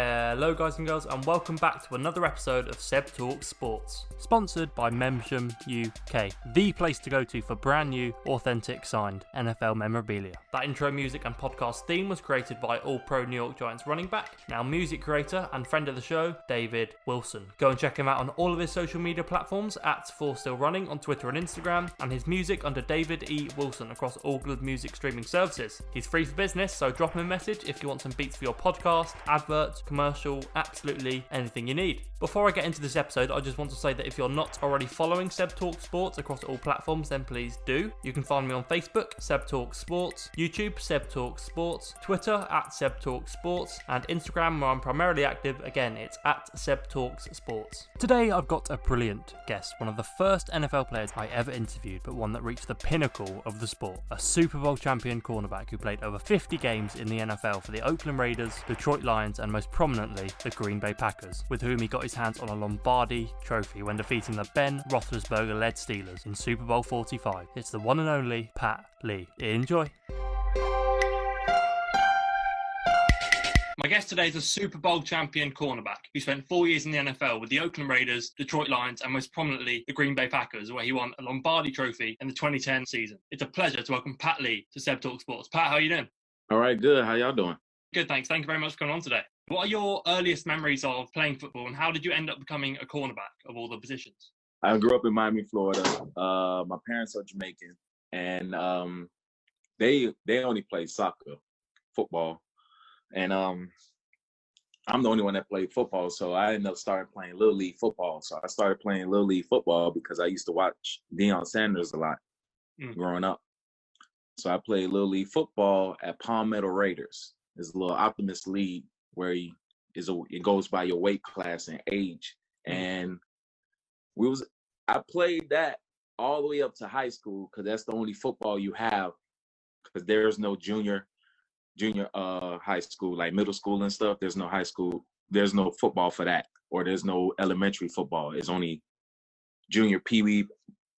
Hello guys and girls, and welcome back to another episode of Seb Talks Sports, sponsored by Memsham UK, the place to go to for brand new, authentic signed NFL memorabilia. That intro music and podcast theme was created by All-Pro New York Giants running back, now music creator and friend of the show, David Wilson. Go and check him out on all of his social media platforms at 4StillRunning on Twitter and Instagram, and his music under David E. Wilson across all good music streaming services. He's free for business, so drop him a message if you want some beats for your podcast, advert, commercial, absolutely anything you need. Before I get into this episode, I just want to say that if you're not already following Seb Talks Sports across all platforms, then please do. You can find me on Facebook, Seb Talks Sports, YouTube, Seb Talks Sports, Twitter at Seb Talks Sports, and Instagram, where I'm primarily active. Again, it's at Seb Talks Sports. Today I've got a brilliant guest, one of the first NFL players I ever interviewed, but one that reached the pinnacle of the sport, a Super Bowl champion cornerback who played over 50 games in the NFL for the Oakland Raiders, Detroit Lions, and most prominently the Green Bay Packers, with whom he got his hands on a Lombardi trophy when defeating the Ben Roethlisberger-led Steelers in Super Bowl 45. It's the one and only Pat Lee. Enjoy. My guest today is a Super Bowl champion cornerback who spent 4 years in the NFL with the Oakland Raiders, Detroit Lions, and most prominently the Green Bay Packers, where he won a Lombardi trophy in the 2010 season. It's a pleasure to welcome Pat Lee to Seb Talk Sports. Pat, how are you doing? All right, good. How y'all doing? Good, thanks. Thank you very much for coming on today. What are your earliest memories of playing football, and how did you end up becoming a cornerback of all the positions? I grew up in Miami, Florida. My parents are Jamaican, and they only play soccer, football, and I'm the only one that played football. So I ended up starting playing Little League football. So I started playing Little League football because I used to watch Deion Sanders a lot growing up. So I played Little League football at Palmetto Raiders. It's a little Optimist League where it goes by your weight class and age. And I played that all the way up to high school because that's the only football you have, because there's no junior high school, like middle school and stuff. There's no high school. There's no football for that, or there's no elementary football. It's only junior, peewee,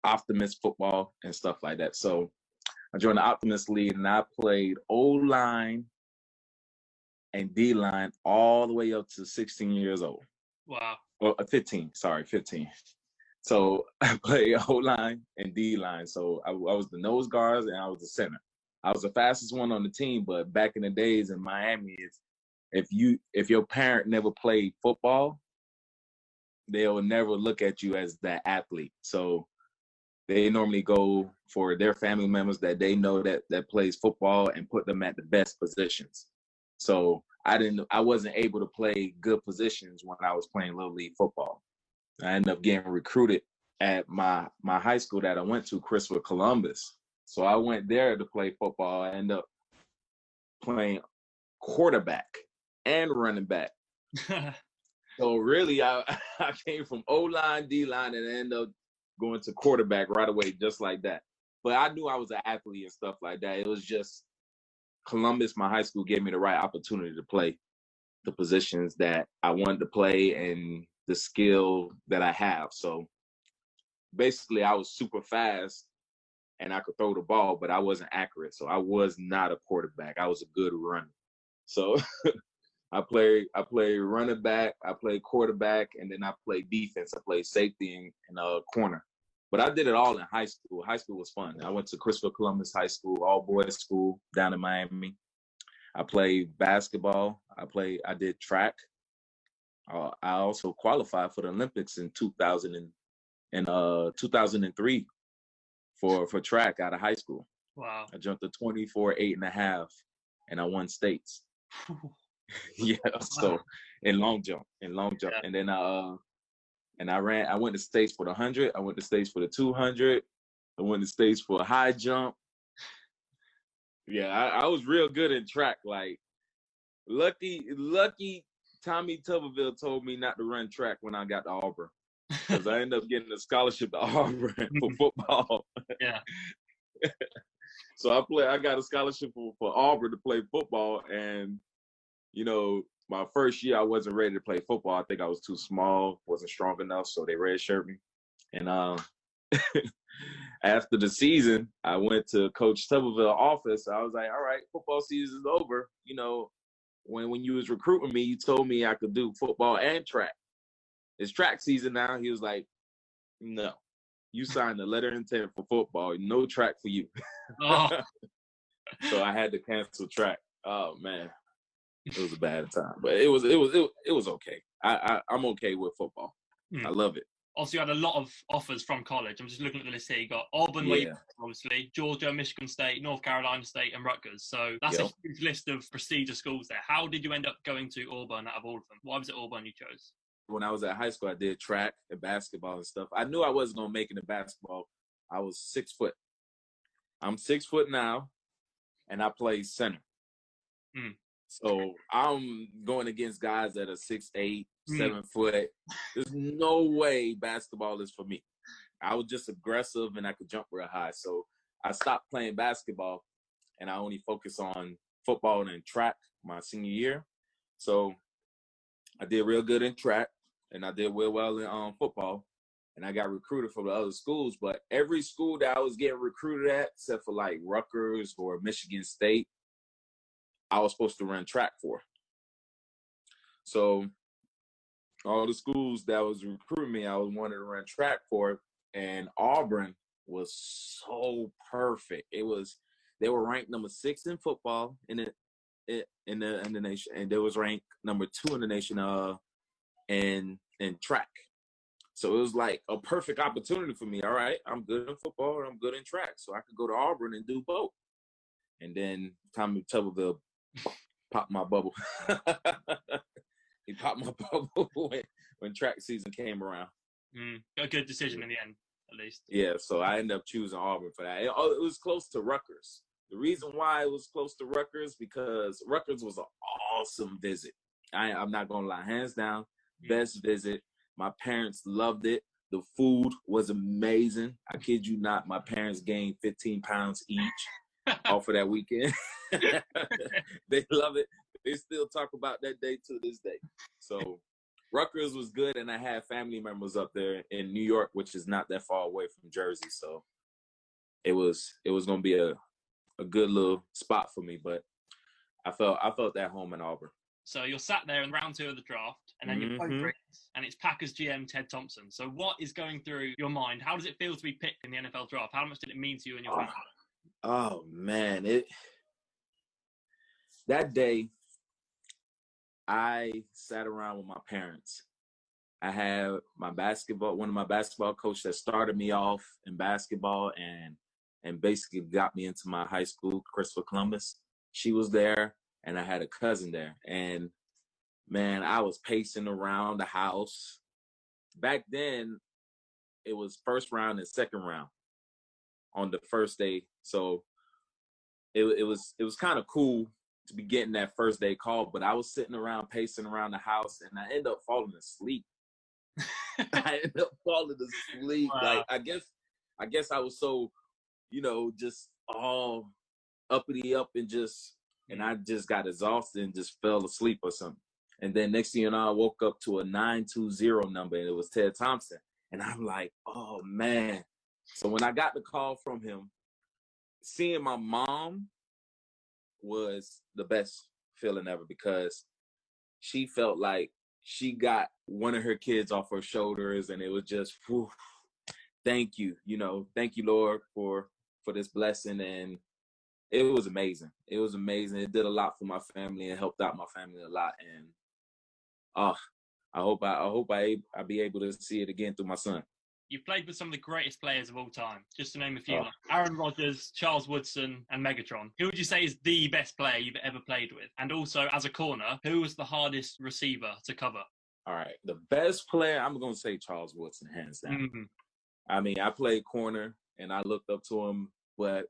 Optimist football and stuff like that. So I joined the Optimist League, and I played O-line and D-line all the way up to 16 years old. Wow. Well, 15. So I played O-line and D-line. So I was the nose guards and I was the center. I was the fastest one on the team, but back in the days in Miami, if your parent never played football, they'll never look at you as that athlete. So they normally go for their family members that they know that plays football and put them at the best positions. So I wasn't able to play good positions when I was playing Little League football. I ended up getting recruited at my high school that I went to, Christopher Columbus. So I went there to play football. I ended up playing quarterback and running back. So really, I came from O-line, D-line, and I ended up going to quarterback right away, just like that. But I knew I was an athlete and stuff like that. It was just Columbus, my high school, gave me the right opportunity to play the positions that I wanted to play and the skill that I have. So basically, I was super fast and I could throw the ball, but I wasn't accurate. So I was not a quarterback. I was a good runner. So I played running back, I played quarterback, and then I played defense. I played safety and corner. But I did it all in high school. High school was fun. I went to Christopher Columbus High School, all boys school down in Miami. I played basketball. I did track. I also qualified for the Olympics in 2003 for track out of high school. Wow. I jumped a 24.8.5, and I won states. Yeah, so in long jump. Yeah. And then I went to states for the 100. I went to states for the 200. I went to states for a high jump. Yeah, I was real good in track. Like, lucky Tommy Tuberville told me not to run track when I got to Auburn, because I ended up getting a scholarship to Auburn for football. Yeah. So I got a scholarship for Auburn to play football, and my first year I wasn't ready to play football. I think I was too small, wasn't strong enough, so they redshirted me. And after the season, I went to Coach Tuberville's office. I was like, all right, football season's over. when you was recruiting me, you told me I could do football and track. It's track season now. He was like, no, you signed a letter of intent for football. No track for you. Oh. So I had to cancel track. Oh man, it was a bad time, but it was okay. I'm okay with football. I love it. Also, you had a lot of offers from college. I'm just looking at the list here. You got Auburn, where you obviously, Georgia, Michigan State, North Carolina State, and Rutgers. So that's a huge list of prestigious schools there. How did you end up going to Auburn out of all of them? Why was it Auburn you chose? When I was at high school, I did track and basketball and stuff. I knew I wasn't going to make it in basketball. I was 6 foot. I'm 6 foot now, and I play center. So I'm going against guys that are 6'8", 7 foot. There's no way basketball is for me. I was just aggressive, and I could jump real high. So I stopped playing basketball, and I only focus on football and track my senior year. So I did real good in track, and I did well in football, and I got recruited for the other schools. But every school that I was getting recruited at, except for like Rutgers or Michigan State, I was supposed to run track for. So all the schools that was recruiting me, I was wanting to run track for, and Auburn was so perfect. They were ranked number 6 in football in the nation, and they was ranked number 2 in the nation in track. So it was like a perfect opportunity for me. All right, I'm good in football, I'm good in track, so I could go to Auburn and do both. And then Tommy Tuberville popped my bubble. He popped my bubble when track season came around. A good decision in the end, at least. Yeah, so I ended up choosing Auburn for that. It was close to Rutgers. The reason why it was close to Rutgers, because Rutgers was an awesome visit. I'm not going to lie, hands down, best visit. My parents loved it. The food was amazing. I kid you not, my parents gained 15 pounds each off of that weekend. They love it. They still talk about that day to this day. So Rutgers was good, and I had family members up there in New York, which is not that far away from Jersey. So it was going to be a good little spot for me, but I felt at home in Auburn. So you're sat there in round 2 of the draft, and then you're both and it's Packers GM Ted Thompson. So what is going through your mind? How does it feel to be picked in the NFL draft? How much did it mean to you and your family? Oh man, that day I sat around with my parents. I had one of my basketball coaches that started me off in basketball and basically got me into my high school, Christopher Columbus. She was there, and I had a cousin there. And man, I was pacing around the house. Back then, it was first round and second round on the first day. So it was kind of cool to be getting that first day call, but I was sitting around pacing around the house, and I ended up falling asleep. Wow. Like I guess I was so, just all uppity up and I just got exhausted and just fell asleep or something. And then next thing you know, I woke up to a 920 number, and it was Ted Thompson. And I'm like, oh man. So when I got the call from him, seeing my mom was the best feeling ever, because she felt like she got one of her kids off her shoulders, and it was just, whew, thank you, thank you, Lord, for this blessing. And it was amazing. It was amazing. It did a lot for my family and helped out my family a lot. And I hope I be able to see it again through my son. You've played with some of the greatest players of all time, just to name a few, like Aaron Rodgers, Charles Woodson, and Megatron. Who would you say is the best player you've ever played with? And also, as a corner, who was the hardest receiver to cover? All right, the best player, I'm going to say Charles Woodson, hands down. Mm-hmm. I mean, I played corner, and I looked up to him, but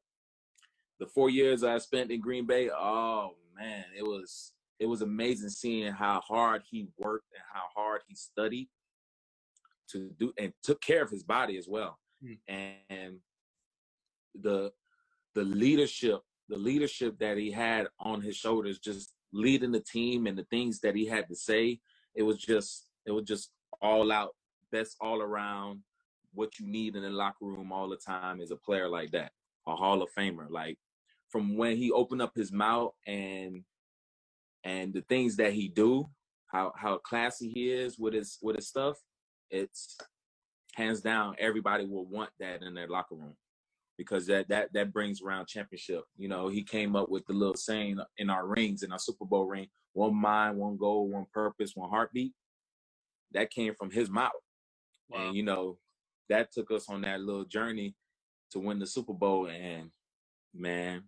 the 4 years I spent in Green Bay, oh, man, it was amazing seeing how hard he worked and how hard he studied to do, and took care of his body as well. And the leadership that he had on his shoulders, just leading the team, and the things that he had to say, it was just all out, best all around, what you need in the locker room all the time is a player like that, a Hall of Famer. Like, from when he opened up his mouth and And the things that he do, how classy he is with his stuff, it's hands down, everybody will want that in their locker room, because that brings around championship. He came up with the little saying in our rings, in our Super Bowl ring: one mind, one goal, one purpose, one heartbeat. That came from his mouth. Wow. And that took us on that little journey to win the Super Bowl. And man,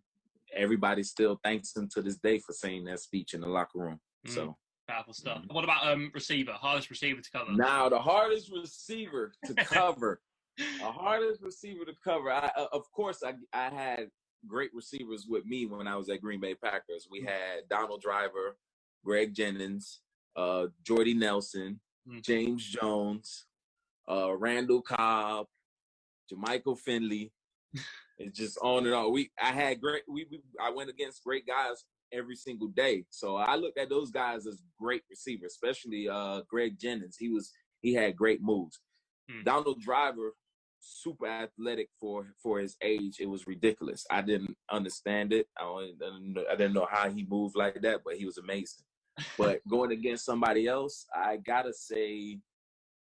everybody still thanks him to this day for saying that speech in the locker room. So powerful stuff. What about receiver? Hardest receiver to cover? Now, the hardest receiver to cover. Of course, I had great receivers with me when I was at Green Bay Packers. We had Donald Driver, Greg Jennings, Jordy Nelson, James Jones, Randall Cobb, Jermichael Finley. It's just on and on. I went against great guys every single day. So I looked at those guys as great receivers, especially Greg Jennings. He had great moves. Donald Driver, super athletic for his age. It was ridiculous. I didn't understand it. I didn't know how he moved like that, but he was amazing. But going against somebody else, I gotta say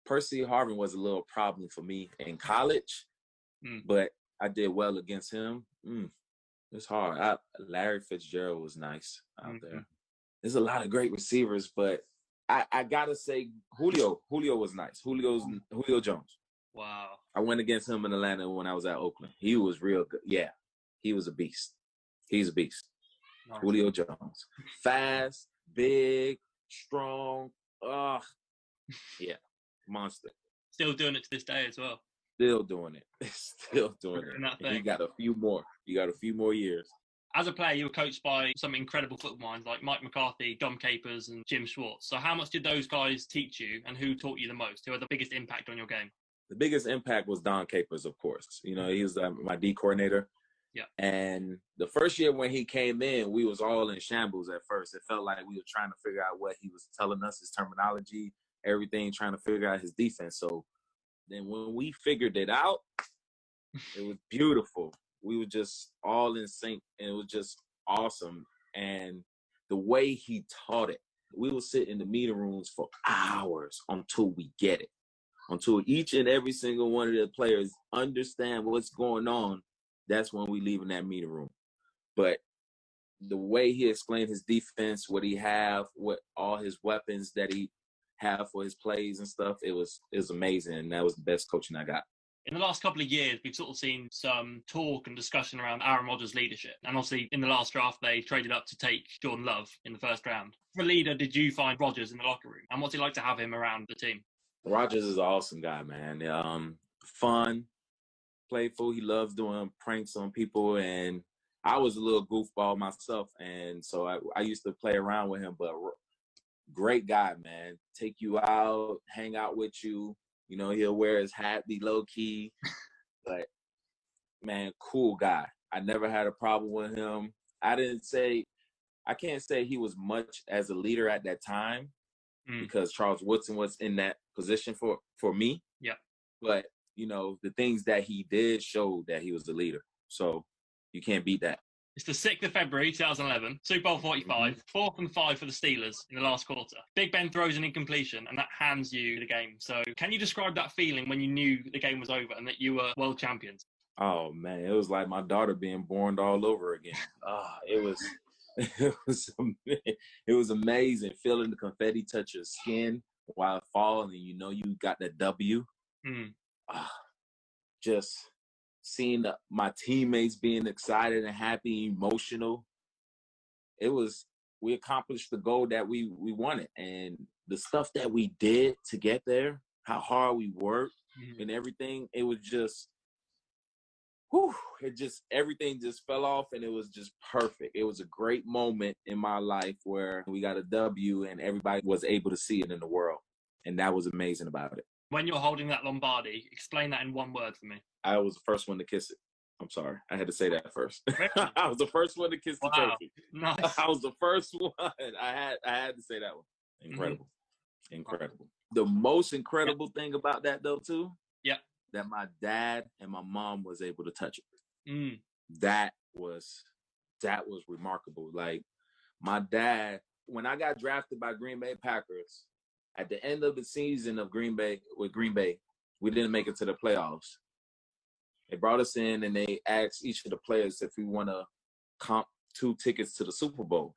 Percy Harvin was a little problem for me in college, but I did well against him. It's hard. Larry Fitzgerald was nice out there. There's a lot of great receivers, but I gotta say Julio was nice. Julio Jones. Wow. I went against him in Atlanta when I was at Oakland. He was real good. Yeah, he was a beast. He's a beast. Nice. Julio Jones. Fast, big, strong. Yeah, monster. Still doing it to this day as well. Still doing it. He got a few more. Years. As a player, you were coached by some incredible football minds like Mike McCarthy, Dom Capers, and Jim Schwartz. So how much did those guys teach you, and who taught you the most? Who had the biggest impact on your game? The biggest impact was Don Capers, of course. He was my D coordinator. Yeah. And the first year when he came in, we was all in shambles at first. It felt like we were trying to figure out what he was telling us, his terminology, everything, trying to figure out his defense. So then when we figured it out, it was beautiful. We were just all in sync, and it was just awesome. And the way he taught it, we would sit in the meeting rooms for hours until we get it, until each and every single one of the players understand what's going on. That's when we leave in that meeting room. But the way he explained his defense, what he have, what all his weapons that he have for his plays and stuff, it was amazing. And that was the best coaching I got. In the last couple of years, we've sort of seen some talk and discussion around Aaron Rodgers' leadership. And obviously, in the last draft, they traded up to take Jordan Love in the first round. For a leader, did you find Rodgers in the locker room? And what's it like to have him around the team? Rodgers is an awesome guy, man. Fun, playful. He loves doing pranks on people. And I was a little goofball myself. And so I used to play around with him. But great guy, man. Take you out, hang out with you. He'll wear his hat, be low key, but man, cool guy. I never had a problem with him. I can't say he was much as a leader at that time because Charles Woodson was in that position for me. Yeah. But, the things that he did showed that he was a leader. So you can't beat that. It's the 6th of February, 2011, Super Bowl 45, 4th and 5 for the Steelers in the last quarter. Big Ben throws an incompletion, and that hands you the game. So can you describe that feeling when you knew the game was over and that you were world champions? Oh, man, it was like my daughter being born all over again. It was amazing feeling the confetti touch your skin while it falls, and you got that W. Just seeing my teammates being excited and happy, emotional. We accomplished the goal that we wanted. And the stuff that we did to get there, how hard we worked and everything, it was just, everything just fell off, and it was just perfect. It was a great moment in my life where we got a W and everybody was able to see it in the world. And that was amazing about it. When you're holding that Lombardi, explain that in one word for me. I was the first one to kiss it. I'm sorry. I had to say that first. I was the first one to kiss the trophy. Nice. I was the first one. I had to say that one. Incredible. Incredible. The most incredible thing about that, though, too, that my dad and my mom was able to touch it. That was remarkable. Like, my dad when I got drafted by Green Bay Packers, at the end of the season of Green Bay, we didn't make it to the playoffs. They brought us in and they asked each of the players if we want to comp 2 tickets to the Super Bowl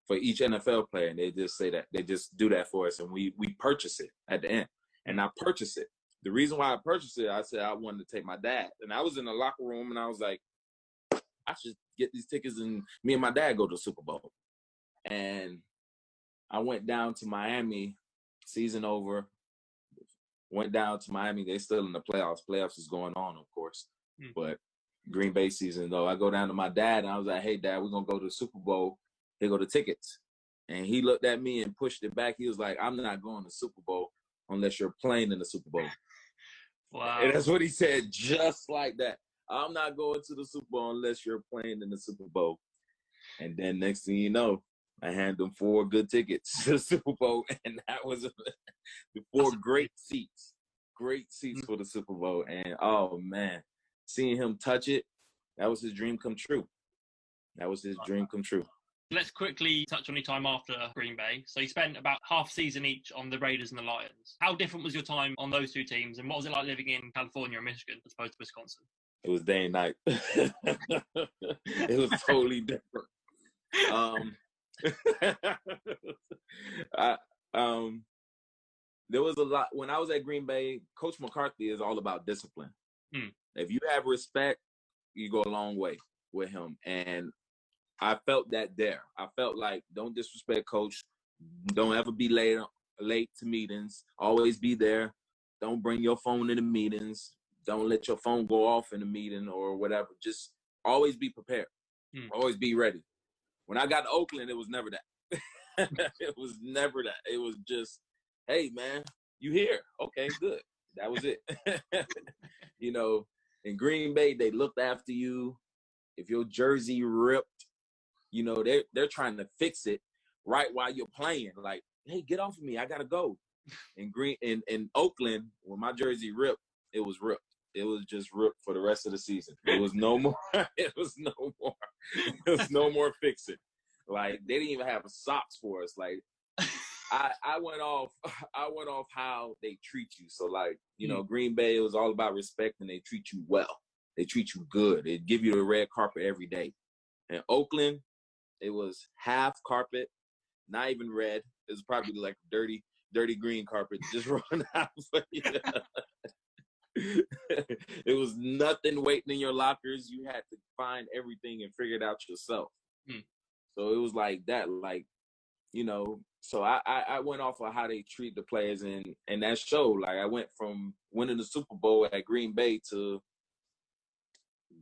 for each NFL player. And they just say that. They just do that for us, and we purchase it at the end. And I purchased it. The reason why I purchased it, I said I wanted to take my dad. And I was in the locker room, and I was like, I should get these tickets, and me and my dad go to the Super Bowl. And I went down to Miami, season over, went down to Miami. They still in the playoffs. Playoffs is going on, of course. But Green Bay season, though, I go down to my dad, and I was like, hey, Dad, we're going to go to the Super Bowl. Here go the tickets. And he looked at me and pushed it back. He was like, I'm not going to the Super Bowl unless you're playing in the Super Bowl. Wow. And that's what he said, just like that. I'm not going to the Super Bowl unless you're playing in the Super Bowl. And then next thing you know, I handed him 4 good tickets to the Super Bowl, and that was 4 great seats for the Super Bowl. And, oh, man, seeing him touch it, that was his dream come true. Let's quickly touch on your time after Green Bay. So you spent about half season each on the Raiders and the Lions. How different was your time on those 2 teams, and what was it like living in California or Michigan as opposed to Wisconsin? It was day and night. It was totally different. There was a lot when I was at Green Bay. Coach McCarthy is all about discipline. If you have respect, you go a long way with him. And I felt that there. I felt like, don't disrespect Coach. Don't ever be late to meetings. Always be there. Don't bring your phone in the meetings. Don't let your phone go off in the meeting or whatever. Just always be prepared. Always be ready. When I got to Oakland, it was never that. It was never that. It was just, hey, man, you here. Okay, good. That was it. You know, in Green Bay, they looked after you. If your jersey ripped, you know, they're trying to fix it right while you're playing. Like, hey, get off of me. I got to go. In Oakland, when my jersey ripped, it was ripped. It was just ripped for the rest of the season. It was no more. It was no more fixing. Like, they didn't even have socks for us. Like, I went off how they treat you. So, like, you know, Green Bay, it was all about respect, and they treat you well. They treat you good. They give you the red carpet every day. In Oakland, it was half carpet, not even red. It was probably like dirty green carpet just run out for you. It was nothing waiting in your lockers. You had to find everything and figure it out yourself. So it was like that, like, you know. So I went off of how they treat the players, and that showed. Like, I went from winning the Super Bowl at Green Bay to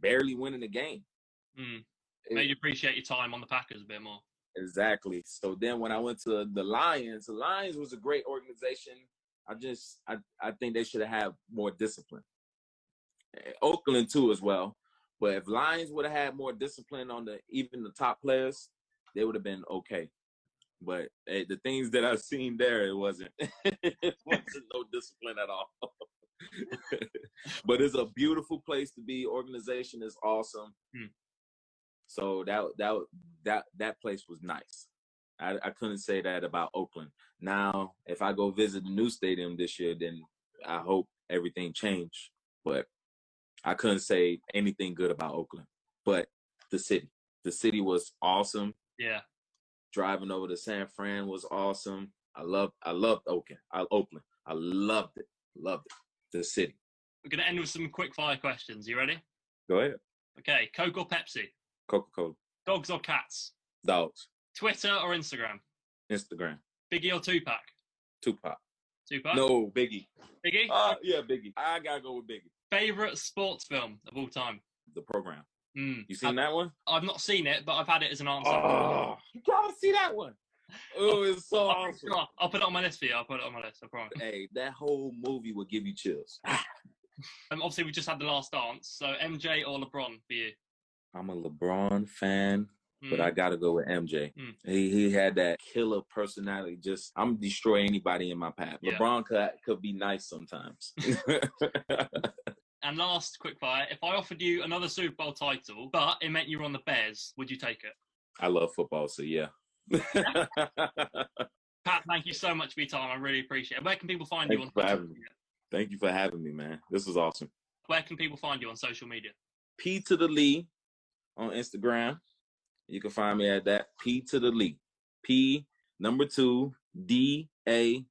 barely winning the game. Made you appreciate your time on the Packers a bit more. Exactly. So then when I went to the Lions was a great organization. I think they should have more discipline. Oakland too as well. But if Lions would have had more discipline on even the top players, they would have been okay. But the things that I've seen there, it wasn't no discipline at all. But it's a beautiful place to be. Organization is awesome. So that place was nice. I couldn't say that about Oakland. Now, if I go visit the new stadium this year, then I hope everything changed. But I couldn't say anything good about Oakland. But the city was awesome. Yeah. Driving over to San Fran was awesome. I loved Oakland. I loved it. The city. We're going to end with some quick fire questions. You ready? Go ahead. Okay. Coke or Pepsi? Coca-Cola. Dogs or cats? Dogs. Twitter or Instagram? Instagram. Biggie or Tupac? Tupac. Tupac? No, Biggie. Biggie? Yeah, Biggie. I gotta go with Biggie. Favorite sports film of all time? The Program. You seen that one? I've not seen it, but I've had it as an answer. Oh, you gotta see that one. Oh, it's so awesome. I'll put it on my list for you. I promise. Hey, that whole movie will give you chills. Obviously, we just had the last dance. So, MJ or LeBron for you? I'm a LeBron fan, but I gotta go with MJ. He had that killer personality. Just, I'm destroy anybody in my path. Yeah. LeBron could be nice sometimes. And last quick fire, if I offered you another Super Bowl title, but it meant you were on the Bears, would you take it? I love football, so yeah. Pat, thank you so much for your time. I really appreciate it. Where can people find you on social media? Thank you for having me, man. This was awesome. Where can people find you on social media? P to the Lee on Instagram. You can find me at that. P to the Lee. P number 2 DALEE.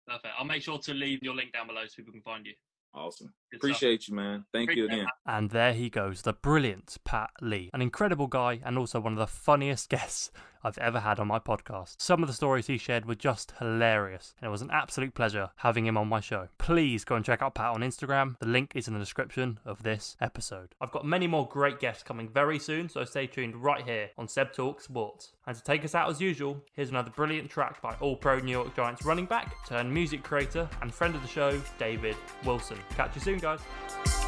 Perfect. I'll make sure to leave your link down below so people can find you. Awesome. Appreciate you, man. Thank you again. And there he goes, the brilliant Pat Lee. An incredible guy and also one of the funniest guests I've ever had on my podcast. Some of the stories he shared were just hilarious, and it was an absolute pleasure having him on my show. Please go and check out Pat on Instagram. The link is in the description of this episode. I've got many more great guests coming very soon, so stay tuned right here on Seb Talk Sports. And to take us out as usual, here's another brilliant track by All-Pro New York Giants running back, turned music creator, and friend of the show, David Wilson. Catch you soon, guys.